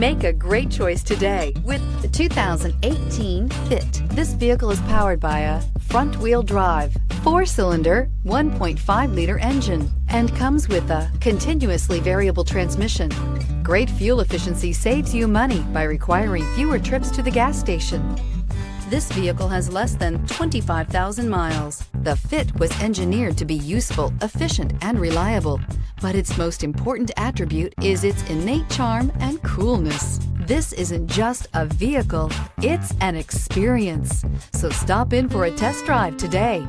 Make a great choice today with the 2018 Fit. This vehicle is powered by a front-wheel drive, 4-cylinder, 1.5-liter engine, and comes with a continuously variable transmission. Great fuel efficiency saves you money by requiring fewer trips to the gas station. This vehicle has less than 25,000 miles. The Fit was engineered to be useful, efficient, and reliable. But its most important attribute is its innate charm and coolness. This isn't just a vehicle, it's an experience. So stop in for a test drive today.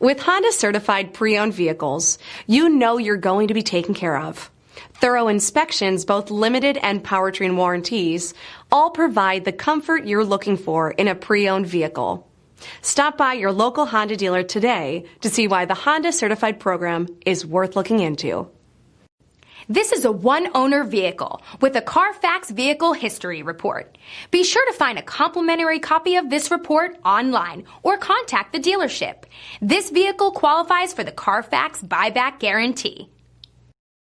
With Honda certified pre-owned vehicles, you know you're going to be taken care of. Thorough inspections, both limited and powertrain warranties, all provide the comfort you're looking for in a pre-owned vehicle. Stop by your local Honda dealer today to see why the Honda certified program is worth looking into. This is a one-owner vehicle with a Carfax Vehicle History Report. Be sure to find a complimentary copy of this report online or contact the dealership. This vehicle qualifies for the Carfax Buyback Guarantee.